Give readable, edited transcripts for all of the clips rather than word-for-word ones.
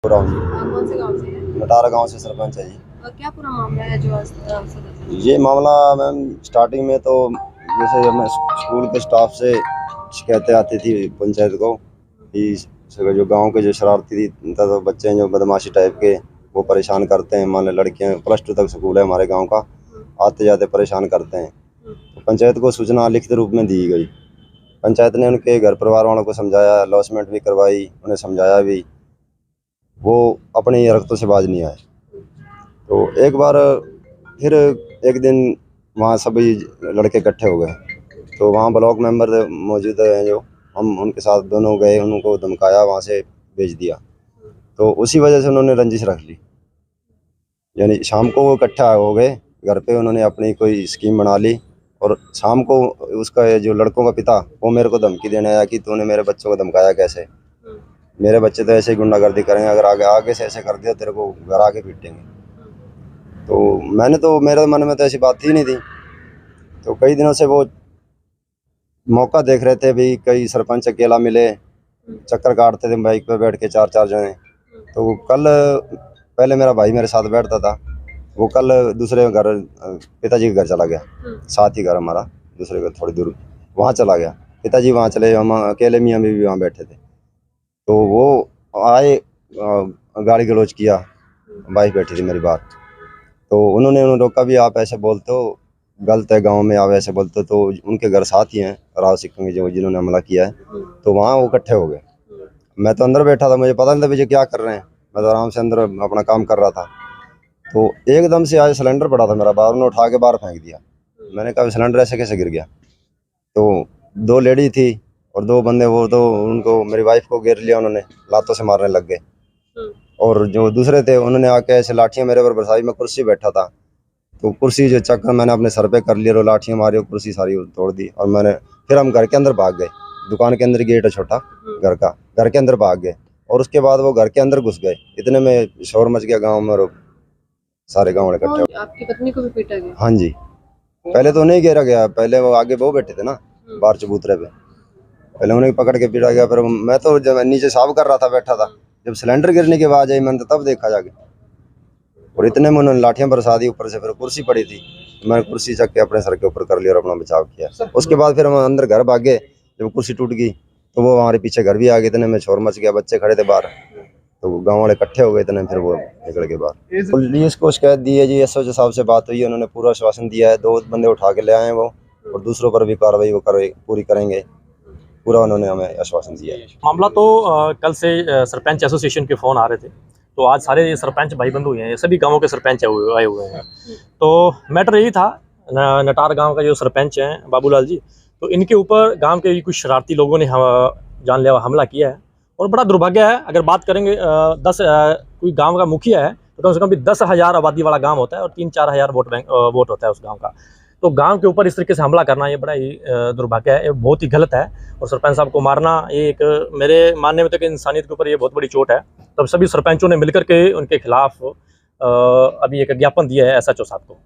रहा हूँ जी। कौन से गाँव से है? नटारा गांव से सरपंच है जी। क्या पूरा मामला है जो सदस्य? ये मामला मैम स्टार्टिंग में तो जैसे जब मैं स्कूल के स्टाफ से शिकायतें आती थी पंचायत को कि जो गांव के जो शरारती तो बच्चे हैं जो बदमाशी टाइप के वो परेशान करते हैं। मान लो लड़कियां +2 तक स्कूल है हमारे गांव का, आते जाते परेशान करते हैं। तो पंचायत को सूचना लिखित रूप में दी गई। पंचायत ने उनके घर परिवार वालों को समझाया, अलॉटमेंट भी करवाई, उन्हें समझाया भी, वो अपनी हरकतों से बाज नहीं आए। तो एक बार फिर एक दिन वहाँ सभी लड़के इकट्ठे हो गए, तो वहाँ ब्लॉक मेंबर मौजूद हैं जो, हम उनके साथ दोनों गए, उनको धमकाया, वहाँ से भेज दिया। तो उसी वजह से उन्होंने रंजिश रख ली। यानी शाम को वो इकट्ठा हो गए घर पे, उन्होंने अपनी कोई स्कीम बना ली और शाम को उसका ये जो लड़कों का पिता वो मेरे को धमकी देने आया कि तूने मेरे बच्चों को धमकाया कैसे, मेरे बच्चे तो ऐसे ही गुंडागर्दी करेंगे, अगर आगे आगे से ऐसे कर दिया तेरे को घर आके पीटेंगे। तो मैंने तो, मेरे मन में तो ऐसी बात ही नहीं थी। तो कई दिनों से वो मौका देख रहे थे भी, कई सरपंच अकेला मिले, चक्कर काटते थे बाइक पे बैठ के 4-4 जने। तो कल पहले मेरा भाई मेरे साथ बैठता था, वो कल दूसरे घर पिताजी के घर चला गया, साथ ही घर हमारा, दूसरे घर थोड़ी दूर, वहाँ चला गया। पिताजी वहाँ चले, हम अकेले मियाँ भी वहाँ बैठे थे। तो वो आए, गाली गलौज किया, वाइफ बैठी थी मेरी बात, तो उन्होंने रोका भी, आप ऐसे बोलते हो गलत है, गांव में आप ऐसे बोलते हो। तो उनके घर साथ ही हैं राव सिंह जो जिन्होंने हमला किया है, तो वहाँ वो इकट्ठे हो गए। मैं तो अंदर बैठा था, मुझे पता नहीं था मुझे क्या कर रहे हैं, मैं तो आराम से अंदर अपना काम कर रहा था। तो एकदम से आज सिलेंडर पड़ा था मेरा बाहर, उन्होंने उठा के बाहर फेंक दिया। मैंने कहा सिलेंडर ऐसे कैसे गिर गया। तो 2 लेडी थी और 2 बंदे, वो तो उनको, मेरी वाइफ को घेर लिया, उन्होंने लातों से मारने लग गए। और जो दूसरे थे उन्होंने आके ऐसे लाठियाँ मेरे पर बरसाई, मैं कुर्सी बैठा था, तो कुर्सी जो चक्कर मैंने अपने सर पे कर लिया और लाठियाँ मारी और कुर्सी सारी तोड़ दी। और मैंने फिर हम घर के अंदर भाग गए, दुकान के अंदर गेट है छोटा घर का, घर के अंदर भाग गए। और उसके बाद वो घर के अंदर घुस गए, इतने में शोर मच गया गांव में और सारे गाँव इकट्ठे हो। आपकी पत्नी को भी पीटा गया? हाँ जी, पहले तो नहीं घेरा गया, पहले वो आगे वो बैठे थे ना बाहर चबूतरे पे, पहले उन्हें पकड़ के पीटा गया। फिर मैं तो जब नीचे साफ कर रहा था बैठा था, जब सिलेंडर गिरने की आवाज आई मैंने तो तब देखा जाके, और इतने में उन्होंने लाठियां बरसा दी ऊपर से। फिर कुर्सी पड़ी थी, मैंने कुर्सी चक के अपने सर के ऊपर कर लिया और अपना बचाव किया। उसके बाद फिर हम अंदर घर भागे, जब कुर्सी टूट गई तो वो हमारे पीछे घर भी आ गए, इतने में शोर मच गया, बच्चे खड़े थे बाहर, तो गाँव वाले इकट्ठे हो गए, इतने फिर वो निकल के बाहर। पुलिस को शिकायत दी है जी, SHO साहब से बात हुई है, उन्होंने पूरा आश्वासन दिया है, 2 बंदे उठा के ले आए हैं वो, और दूसरों पर भी कार्रवाई वो पूरी करेंगे, पूरा उन्होंने हमें आश्वासन दिया है। मामला तो कल से सरपंच एसोसिएशन के फ़ोन आ रहे थे, तो आज सारे सरपंच भाई बंधु हुए हैं, सभी गांवों के सरपंच आए हुए हैं। तो मैटर यही था, नटार गांव का जो सरपंच हैं बाबूलाल जी, तो इनके ऊपर गांव के कुछ शरारती लोगों ने जानलेवा हमला किया है। और बड़ा दुर्भाग्य है, अगर बात करेंगे कोई गांव का मुखिया है तो कम से कम भी 10,000 आबादी वाला गांव होता है और 3-4 हज़ार वोट होता है उस गांव का। तो गांव के ऊपर इस तरीके से हमला करना ये बड़ा ही दुर्भाग्य है, ये बहुत ही गलत है। और सरपंच साहब को मारना ये एक, मेरे मानने में तो कि इंसानियत के ऊपर ये बहुत बड़ी चोट है। तब सभी सरपंचों ने मिलकर के उनके खिलाफ अभी एक ज्ञापन दिया है SHO साहब को।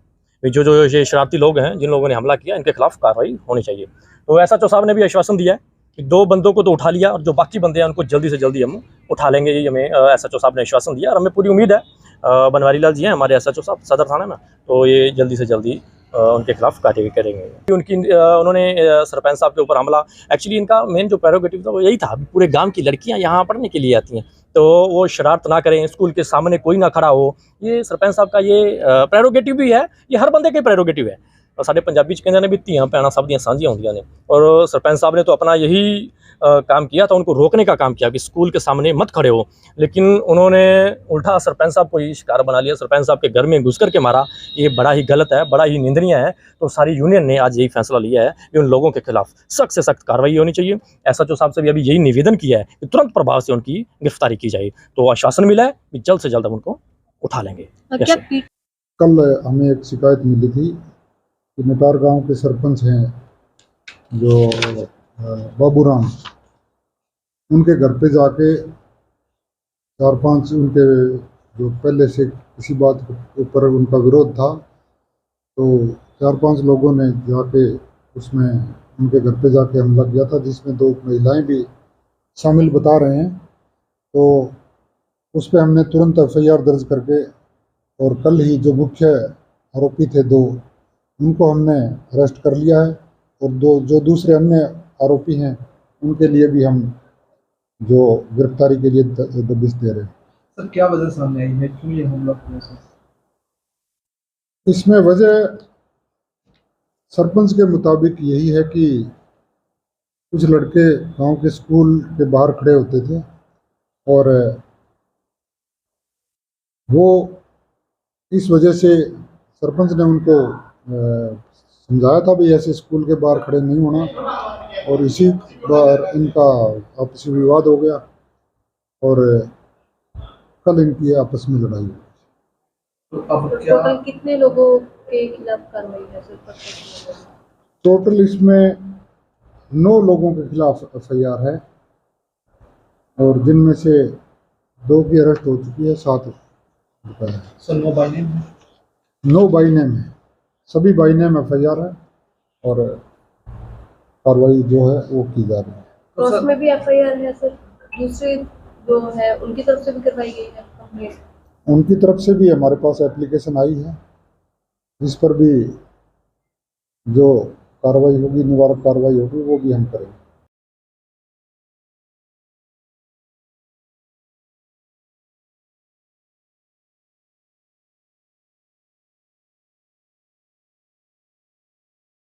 जो ये शरारती लोग हैं, जिन लोगों ने हमला किया, इनके खिलाफ कार्रवाई होनी चाहिए। तो SHO साहब ने भी आश्वासन दिया है कि 2 बंदों को तो उठा लिया और जो बाकी बंदे हैं उनको जल्दी से जल्दी हम उठा लेंगे, ये हमें SHO साहब ने आश्वासन दिया। और हमें पूरी उम्मीद है, बनवारी लाल जी हैं हमारे SHO साहब सदर थाना में, तो ये जल्दी से जल्दी उनके खिलाफ कार्रवाई करेंगे। उन्होंने सरपंच साहब के ऊपर हमला, एक्चुअली इनका मेन जो प्रेरोगेटिव था वो यही था, पूरे गांव की लड़कियां यहाँ पढ़ने के लिए आती हैं, तो वो शरारत ना करें, स्कूल के सामने कोई ना खड़ा हो। ये सरपंच साहब का ये प्रेरोगेटिव भी है, ये हर बंदे के प्रेरोगेटिव है। और साढ़े पंजाबी कहते हैं भी धियां भैणां सब दियां सांझियां होंदियां ने, और सरपंच साहब ने तो अपना यही काम किया था, उनको रोकने का काम किया कि स्कूल के सामने मत खड़े हो। लेकिन उन्होंने उल्टा सरपंच साहब को ही शिकार बना लिया, सरपंच साहब के घर में घुस करके मारा। ये बड़ा ही गलत है, बड़ा ही निंदनीय है। तो सारी यूनियन ने आज यही फैसला लिया है कि उन लोगों के खिलाफ सख्त से सख्त कार्रवाई होनी चाहिए। SHO साहब से भी अभी यही निवेदन किया है कि तुरंत प्रभाव से उनकी गिरफ्तारी की जाए। तो आश्वासन मिला है कि जल्द से जल्द हम उनको उठा लेंगे। कल हमें एक शिकायत मिली थी कि नटार गांव के सरपंच हैं जो बाबूराम, उनके घर पे जाके 4-5 उनके जो पहले से किसी बात के ऊपर उनका विरोध था, तो 4-5 लोगों ने जाके उसमें उनके घर पे जाके हमला किया था, जिसमें 2 महिलाएं भी शामिल बता रहे हैं। तो उस पर हमने तुरंत एफआईआर दर्ज करके और कल ही जो मुख्य आरोपी थे 2 उनको हमने अरेस्ट कर लिया है और जो दूसरे अन्य आरोपी हैं उनके लिए भी हम जो गिरफ्तारी के लिए दबिश दे रहे हैं। सर क्या वजह सामने आई है, क्यों ये हमला हुआ सर? इसमें वजह सरपंच के मुताबिक यही है कि कुछ लड़के गांव के स्कूल के बाहर खड़े होते थे और वो इस वजह से सरपंच ने उनको समझाया था भी ऐसे स्कूल के बाहर खड़े नहीं होना, और इसी बार इनका आपसी विवाद हो गया और कल इनकी आपस में लड़ाई हुई। तो अब क्या टोटल कितने लोगों के खिलाफ कार्रवाई है सर? टोटल इसमें 9 लोगों के खिलाफ एफआईआर है और जिनमें से 2 की अरेस्ट हो चुकी है, 7 रुपये है। सर 9 बाई नेम है? 9 बाई नेम है, सभी बाई नेम एफआईआर है और कार्रवाई जो है वो की जा रही है। तो क्रॉस में भी एफआईआर है सर, दूसरे जो है उनकी तरफ से भी करवाई गई है कंप्लेंट? उनकी तरफ से भी हमारे पास एप्लीकेशन आई है, इस पर भी जो कार्रवाई होगी, निवारक कार्रवाई होगी, वो भी हम करेंगे।